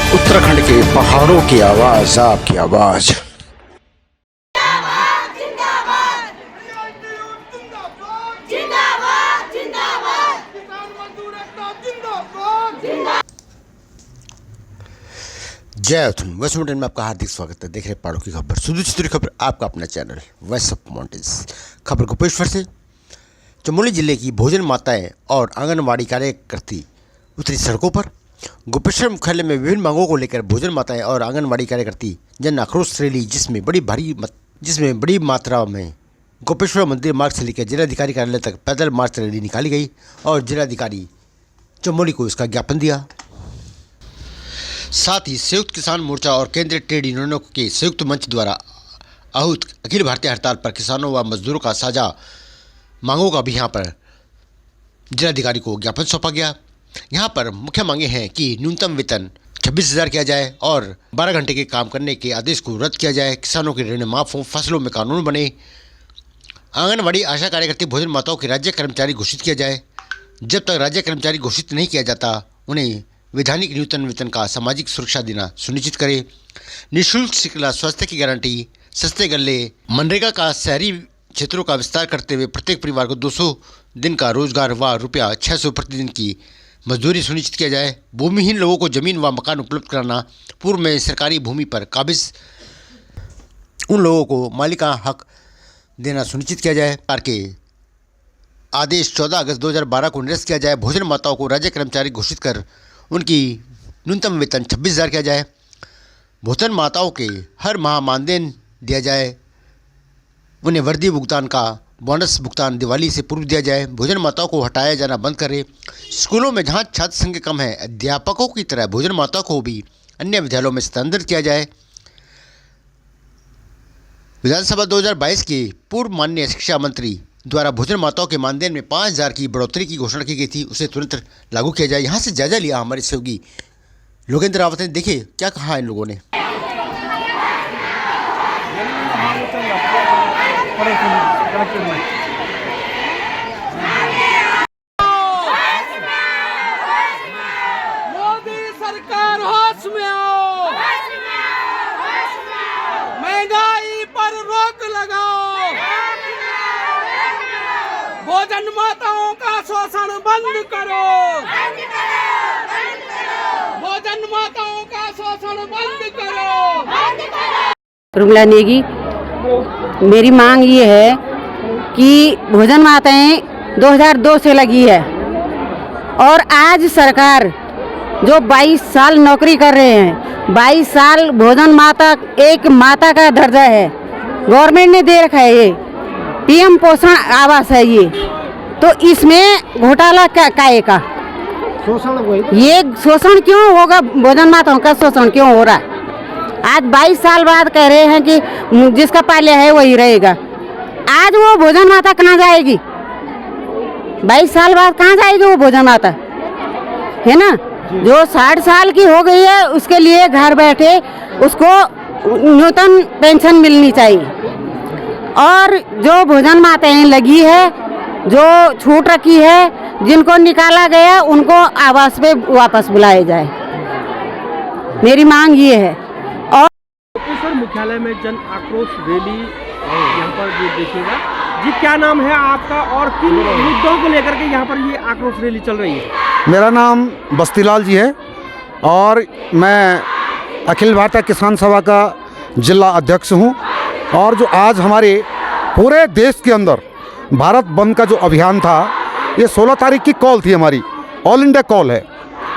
उत्तराखंड के पहाड़ों की आवाज, आपकी आवाज। जय हिंद। वेस्ट माउंटेन में आपका हार्दिक स्वागत है। देख रहे पहाड़ों की खबर, सुदूर खबर, आपका अपना चैनल वेस्ट ऑफ माउंटेन्स। खबर गोपेश्वर से। चमोली जिले की भोजन माताएं और आंगनबाड़ी कार्यकर्ती उतरी सड़कों पर। गोपेश्वर मुख्यालय में विभिन्न मांगों को लेकर भोजन माताएं और आंगनबाड़ी कार्यकर्ती जन आक्रोश रैली, जिसमें बड़ी मात्रा में गोपेश्वर मंदिर मार्ग से लेकर जिलाधिकारी कार्यालय तक पैदल मार्च रैली निकाली गई और जिलाधिकारी चमोली को इसका ज्ञापन दिया। साथ ही संयुक्त किसान मोर्चा और केंद्रीय ट्रेड यूनियनों के संयुक्त मंच द्वारा आहूत अखिल भारतीय हड़ताल पर किसानों व मजदूरों का साझा मांगों का भी यहाँ पर जिलाधिकारी को ज्ञापन सौंपा गया। यहाँ पर मुख्य मांगे हैं कि न्यूनतम वेतन 26,000 किया जाए और 12 घंटे के काम करने के आदेश को रद्द किया जाए। किसानों के ऋण माफ हो, फसलों में कानून बने। आंगनबाड़ी आशा कार्यकर्ती भोजन माताओं के राज्य कर्मचारी घोषित किया जाए। जब तक राज्य कर्मचारी घोषित नहीं किया जाता, उन्हें वैधानिक न्यूनतम वेतन का सामाजिक सुरक्षा देना सुनिश्चित करे। निःशुल्क शिक्षा स्वास्थ्य की गारंटी, सस्ते गल्ले, मनरेगा का शहरी क्षेत्रों का विस्तार करते हुए प्रत्येक परिवार को 200 दिन का रोजगार व रुपया 600 प्रतिदिन की मजदूरी सुनिश्चित किया जाए। भूमिहीन लोगों को जमीन व मकान उपलब्ध कराना। पूर्व में सरकारी भूमि पर काबिज उन लोगों को मालिका हक देना सुनिश्चित किया जाए। सरकार के आदेश 14 अगस्त 2012 को निरस्त किया जाए। भोजन माताओं को राज्य कर्मचारी घोषित कर उनकी न्यूनतम वेतन 26,000 किया जाए। भोजन माताओं के हर माह मानदेन दिया जाए। उन्हें वर्दी भुगतान का बोनस भुगतान दिवाली से पूर्व दिया जाए। भोजन माताओं को हटाया जाना बंद करें। स्कूलों में जहां छात्र संख्या कम है, अध्यापकों की तरह भोजन माताओं को भी अन्य विद्यालयों में स्थानांतरित किया जाए। विधानसभा 2022 के पूर्व माननीय शिक्षा मंत्री द्वारा भोजन माताओं के मानदेन में 5,000 की बढ़ोतरी की घोषणा की गई थी, उसे तुरंत लागू किया जाए। यहाँ से जायजा लिया हमारे सहयोगी लोकेंद्र रावत ने। देखिए क्या कहा इन लोगों ने। मोदी सरकार होश में आओ, महंगाई पर रोक लगाओ, भोजन माताओं का शोषण बंद करो, भोजन माताओं का शोषण बंद करो। रुमला नेगी, मेरी मांग ये है कि भोजन माताएं 2002 से लगी है और आज सरकार जो 22 साल नौकरी कर रहे हैं, 22 साल भोजन माता एक माता का दर्जा है, गवर्नमेंट ने दे रखा है। ये पीएम पोषण आवास है ये, तो इसमें घोटाला काहे का शोषण? ये शोषण क्यों होगा? भोजन माताओं का शोषण क्यों हो रहा है? आज 22 साल बाद कह रहे हैं कि जिसका पालिया है वही रहेगा। आज वो भोजन माता कहाँ जाएगी? 22 साल बाद कहाँ जाएगी वो भोजन माता, है ना? जो 60 साल की हो गई है उसके लिए घर बैठे उसको न्यूनतम पेंशन मिलनी चाहिए। और जो भोजन माताएं लगी है, जो छूट रखी है, जिनको निकाला गया उनको आवास पे वापस बुलाया जाए। मेरी मांग ये है। गोपेश्वर मुख्यालय में जन आक्रोश रैली यहाँ पर ये देखिएगा जी। क्या नाम है आपका और किन मुद्दों को लेकर के यहाँ पर ये आक्रोश रैली चल रही है? मेरा नाम बस्तीलाल जी है और मैं अखिल भारतीय किसान सभा का जिला अध्यक्ष हूँ। और जो आज हमारे पूरे देश के अंदर भारत बंद का जो अभियान था, ये 16 तारीख की कॉल थी, हमारी ऑल इंडिया कॉल है।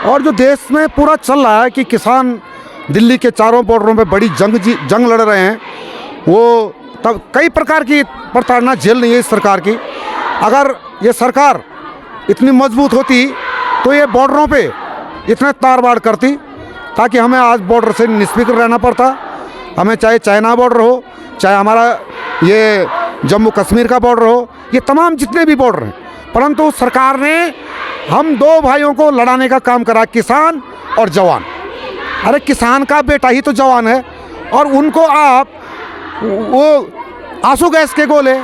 और जो देश में पूरा चल रहा है कि किसान दिल्ली के चारों बॉर्डरों पे बड़ी जंग लड़ रहे हैं, वो तब कई प्रकार की प्रताड़ना झेल रही है इस सरकार की। अगर ये सरकार इतनी मजबूत होती तो ये बॉर्डरों पे इतने तार बाड़ करती, ताकि हमें आज बॉर्डर से निष्फिक्र रहना पड़ता। हमें चाहे चाइना बॉर्डर हो, चाहे हमारा ये जम्मू कश्मीर का बॉर्डर हो, ये तमाम जितने भी बॉर्डर हैं, परंतु सरकार ने हम दो भाइयों को लड़ाने का काम करा, किसान और जवान। अरे किसान का बेटा ही तो जवान है और उनको आप वो आंसू गैस के गोले,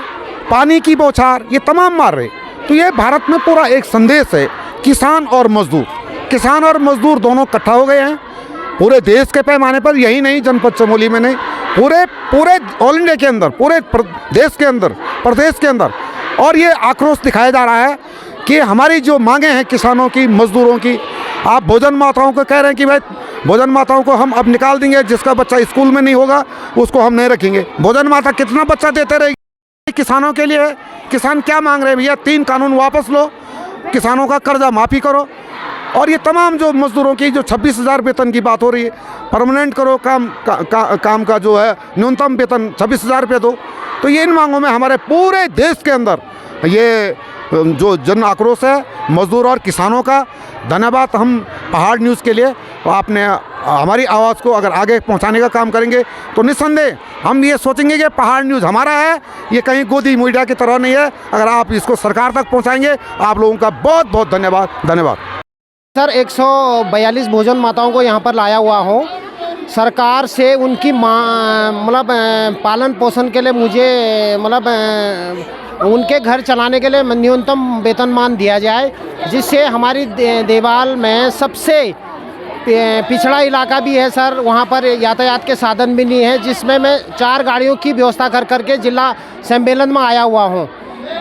पानी की बौछार, ये तमाम मार रहे। तो ये भारत में पूरा एक संदेश है, किसान और मजदूर दोनों इकट्ठा हो गए हैं पूरे देश के पैमाने पर, यही नहीं जनपद चमोली में नहीं, पूरे ऑल इंडिया के अंदर, पूरे देश के अंदर, प्रदेश के अंदर। और ये आक्रोश दिखाया जा रहा है कि हमारी जो मांगे हैं किसानों की, मजदूरों की, आप भोजन माताओं को कह रहे हैं कि भाई भोजन माताओं को हम अब निकाल देंगे, जिसका बच्चा स्कूल में नहीं होगा उसको हम नहीं रखेंगे। भोजन माता कितना बच्चा देते रहेगी किसानों के लिए? किसान क्या मांग रहे हैं भैया? 3 कानून वापस लो, किसानों का कर्जा माफ़ी करो, और ये तमाम जो मजदूरों की जो 26,000 वेतन की बात हो रही है, परमानेंट करो, काम का जो है न्यूनतम वेतन 26,000 रुपये दो। तो ये इन मांगों में हमारे पूरे देश के अंदर ये जो जन आक्रोश है मजदूर और किसानों का। धन्यवाद हम पहाड़ न्यूज़ के लिए, आपने हमारी आवाज़ को अगर आगे पहुंचाने का काम करेंगे तो निस्संदेह हम ये सोचेंगे कि पहाड़ न्यूज़ हमारा है, ये कहीं गोदी मीडिया की तरह नहीं है। अगर आप इसको सरकार तक पहुंचाएंगे, आप लोगों का बहुत बहुत धन्यवाद। धन्यवाद सर। 142 भोजन माताओं को यहाँ पर लाया हुआ हूँ। सरकार से उनकी मतलब पालन पोषण के लिए मुझे उनके घर चलाने के लिए न्यूनतम वेतनमान दिया जाए, जिससे हमारी देवाल में सबसे पिछड़ा इलाका भी है सर, वहाँ पर यातायात के साधन भी नहीं है, जिसमें मैं 4 गाड़ियों की व्यवस्था कर के जिला सम्मेलन में आया हुआ हूँ।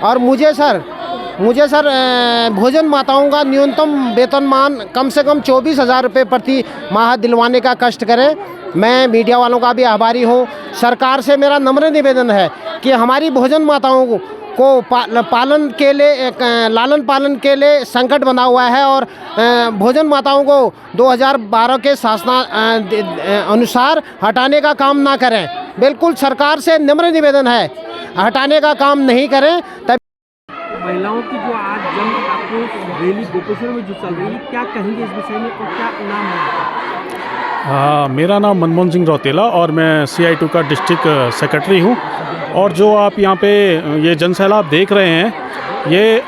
और मुझे सर भोजन माताओं का न्यूनतम वेतनमान कम से कम 24,000 रुपये प्रति माह दिलवाने का कष्ट करें। मैं मीडिया वालों का भी आभारी हूँ। सरकार से मेरा नम्र निवेदन है कि हमारी भोजन माताओं को पालन के लिए, लालन पालन के लिए संकट बना हुआ है, और भोजन माताओं को 2012 के शासन अनुसार हटाने का काम ना करें। बिल्कुल सरकार से नम्र निवेदन है, हटाने का काम नहीं करें। तब महिलाओं की जो आज जन आक्रोश रैली गोपेश्वर में जो चल रही है, क्या कहेंगे इस विषय में और क्या नाम है? मेरा नाम मनमोहन सिंह रौतेला और मैं CI2 का डिस्ट्रिक्ट सेक्रेटरी हूँ। और जो आप यहाँ पे ये जनसैलाब देख रहे हैं, ये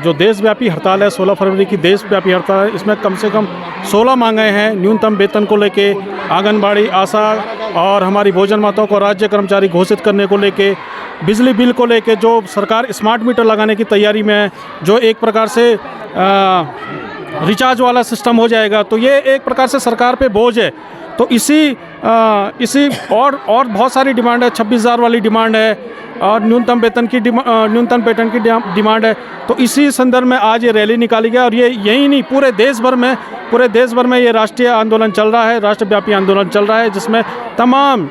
जो देशव्यापी हड़ताल है, 16 फरवरी की देशव्यापी हड़ताल है, इसमें कम से कम 16 मांगें हैं। न्यूनतम वेतन को लेके, आंगनबाड़ी, आशा और हमारी भोजन माताओं को राज्य कर्मचारी घोषित करने को लेके, बिजली बिल को लेके जो सरकार स्मार्ट मीटर लगाने की तैयारी में है, जो एक प्रकार से रिचार्ज वाला सिस्टम हो जाएगा, तो ये एक प्रकार से सरकार पे बोझ है। तो इसी और बहुत सारी डिमांड है। 26,000 वाली डिमांड है और न्यूनतम वेतन की डिमांड है। तो इसी संदर्भ में आज ये रैली निकाली गई। और ये यही नहीं, पूरे देश भर में ये राष्ट्रीय आंदोलन चल रहा है, राष्ट्रव्यापी आंदोलन चल रहा है, जिसमें तमाम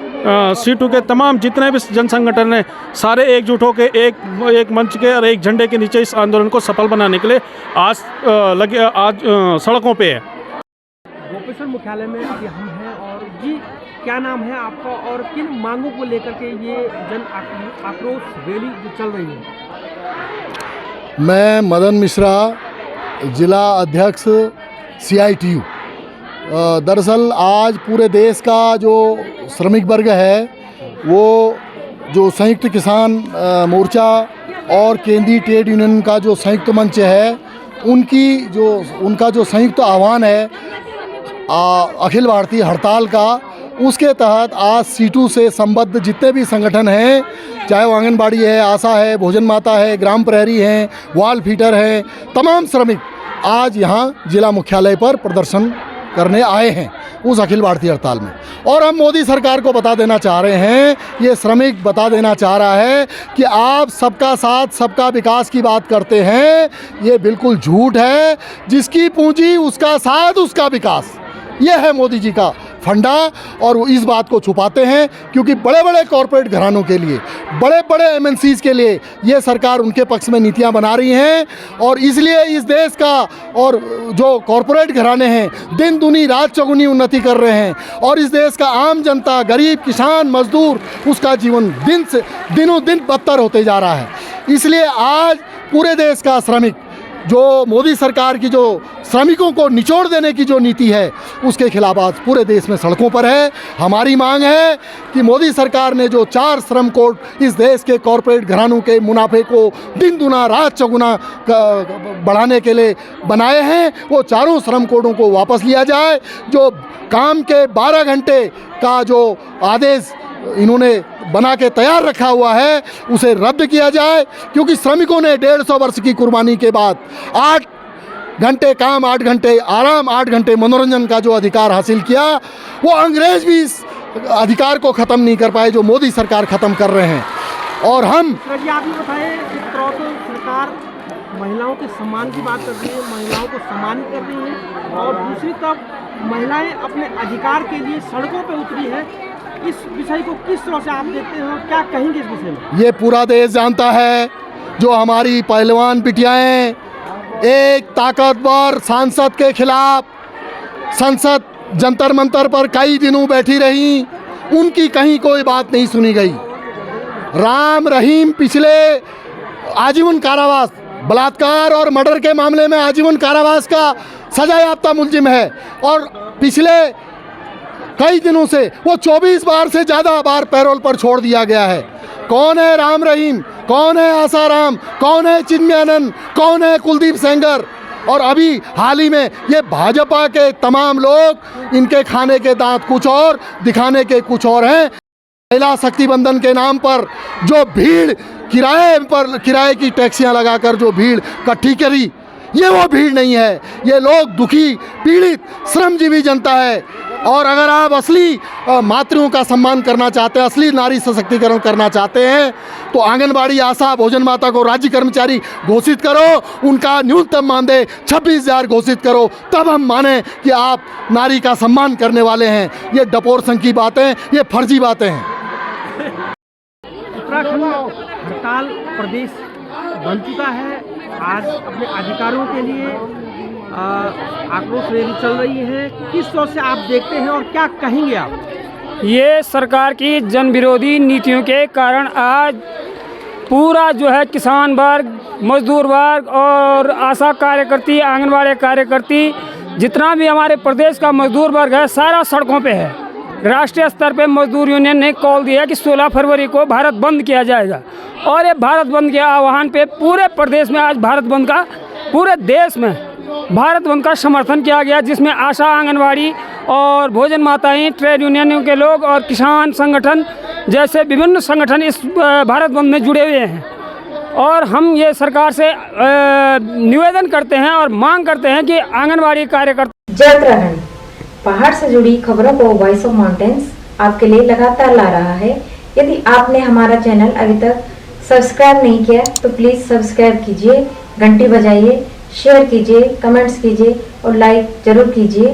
C2 के तमाम जितने भी जन संगठन हैं, सारे एकजुट होकर एक मंच के और एक झंडे के नीचे इस आंदोलन को सफल बनाने के लिए आज सड़कों पे है। गोपेश्वर मुख्यालय में अभी हम हैं, और जी क्या नाम है आपका और किन मांगों को लेकर के ये जन आक्रोश रैली जो चल रही है? मैं मदन मिश्रा, जिला अध्यक्ष CI2। दरअसल आज पूरे देश का जो श्रमिक वर्ग है, वो जो संयुक्त किसान मोर्चा और केंद्रीय ट्रेड यूनियन का जो संयुक्त मंच है, उनका जो संयुक्त आह्वान है अखिल भारतीय हड़ताल का, उसके तहत आज C2 से संबद्ध जितने भी संगठन हैं, चाहे वो आंगनबाड़ी है, आशा है, भोजन माता है, ग्राम प्रहरी हैं, वाल फीटर हैं, तमाम श्रमिक आज यहाँ जिला मुख्यालय पर प्रदर्शन करने आए हैं उस अखिल भारतीय हड़ताल में। और हम मोदी सरकार को बता देना चाह रहे हैं, ये श्रमिक बता देना चाह रहा है कि आप सबका साथ सबका विकास की बात करते हैं, ये बिल्कुल झूठ है। जिसकी पूंजी उसका साथ उसका विकास, ये है मोदी जी का फंडा। और वो इस बात को छुपाते हैं क्योंकि बड़े बड़े कॉरपोरेट घरानों के लिए, बड़े बड़े MNCs के लिए ये सरकार उनके पक्ष में नीतियां बना रही हैं। और इसलिए इस देश का और जो कॉरपोरेट घराने हैं दिन दुनी रात चौगुनी उन्नति कर रहे हैं, और इस देश का आम जनता, गरीब, किसान, मजदूर, उसका जीवन दिनों दिन बदतर होते जा रहा है। इसलिए आज पूरे देश का श्रमिक, जो मोदी सरकार की जो श्रमिकों को निचोड़ देने की जो नीति है, उसके खिलाफ आज पूरे देश में सड़कों पर है। हमारी मांग है कि मोदी सरकार ने जो 4 श्रम कोड इस देश के कॉरपोरेट घरानों के मुनाफे को दिन दुना रात चौगुना बढ़ाने के लिए बनाए हैं, वो चारों श्रम कोडों को वापस लिया जाए। जो काम के 12 घंटे का जो आदेश इन्होंने बना के तैयार रखा हुआ है, उसे रद्द किया जाए, क्योंकि श्रमिकों ने 150 वर्ष की कुर्बानी के बाद घंटे काम 8 घंटे आराम 8 घंटे मनोरंजन का जो अधिकार हासिल किया, वो अंग्रेज भी इस अधिकार को ख़त्म नहीं कर पाए जो मोदी सरकार ख़त्म कर रहे हैं। और हम जी आप ये बताएं, एक तरह तो सरकार महिलाओं के सम्मान की बात कर रही है, महिलाओं को सम्मानित कर रही है, और दूसरी तरफ महिलाएं अपने अधिकार के लिए सड़कों पर उतरी है। इस विषय को किस तरह से आप देखते हो, क्या कहेंगे इस विषय में? ये पूरा देश जानता है, जो हमारी पहलवान बिटियाएं एक ताकतवर सांसद के खिलाफ संसद जंतर मंतर पर कई दिनों बैठी रहीं, उनकी कहीं कोई बात नहीं सुनी गई। राम रहीम पिछले आजीवन कारावास, बलात्कार और मर्डर के मामले में आजीवन कारावास का सजा याफ्ता मुलजिम है, और पिछले कई दिनों से वो 24 बार से ज़्यादा बार पैरोल पर छोड़ दिया गया है। कौन है राम रहीम, कौन है आसाराम, कौन है चिन्मयानंद, कौन है कुलदीप सेंगर? और अभी हाल ही में ये भाजपा के तमाम लोग, इनके खाने के दांत कुछ और, दिखाने के कुछ और हैं। महिला शक्ति बंधन के नाम पर जो भीड़ किराए की टैक्सियां लगाकर जो भीड़ इकट्ठी करी, ये वो भीड़ नहीं है। ये लोग दुखी, पीड़ित, श्रमजीवी जनता है। और अगर आप असली मातृओं का सम्मान करना चाहते हैं, असली नारी सशक्तिकरण करना चाहते हैं, तो आंगनबाड़ी आशा भोजन माता को राज्य कर्मचारी घोषित करो, उनका न्यूनतम मानदेय 26,000 घोषित करो, तब हम माने कि आप नारी का सम्मान करने वाले हैं। ये डपोर संघ की बातें, ये फर्जी बातें हैं। उत्तराखंड हड़ताल प्रदेश बन चुका है। आज अपने अधिकारों के लिए आक्रोश रैली चल रही है। किस तरह से आप देखते हैं और क्या कहेंगे आप? ये सरकार की जन विरोधी नीतियों के कारण आज पूरा जो है किसान वर्ग, मजदूर वर्ग और आशा कार्यकर्ती, आंगनबाड़ी कार्यकर्ती, जितना भी हमारे प्रदेश का मजदूर वर्ग है, सारा सड़कों पे है। राष्ट्रीय स्तर पे मजदूर यूनियन ने कॉल दिया कि 16 फरवरी को भारत बंद किया जाएगा, और ये भारत बंद के आह्वान पे पूरे प्रदेश में आज भारत बंद का, पूरे देश में भारत बंद का समर्थन किया गया, जिसमें आशा, आंगनवाड़ी और भोजन माताएं, ट्रेड यूनियनों के लोग और किसान संगठन जैसे विभिन्न संगठन इस भारत बंद में जुड़े हुए हैं। और हम ये सरकार से निवेदन करते हैं और मांग करते हैं कि आंगनवाड़ी कार्यकर्ता। जय उत्तराखंड, पहाड़ से जुड़ी खबरों को वॉइस ऑफ माउंटेन्स आपके लिए लगातार ला रहा है। यदि आपने हमारा चैनल अभी तक सब्सक्राइब नहीं किया तो प्लीज सब्सक्राइब कीजिए, घंटी बजाइए, शेयर कीजिए, कमेंट्स कीजिए और लाइक जरूर कीजिए।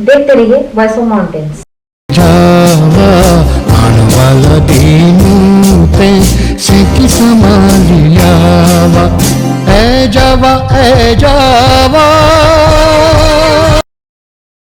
देखते रहिए voice of mountains. A Java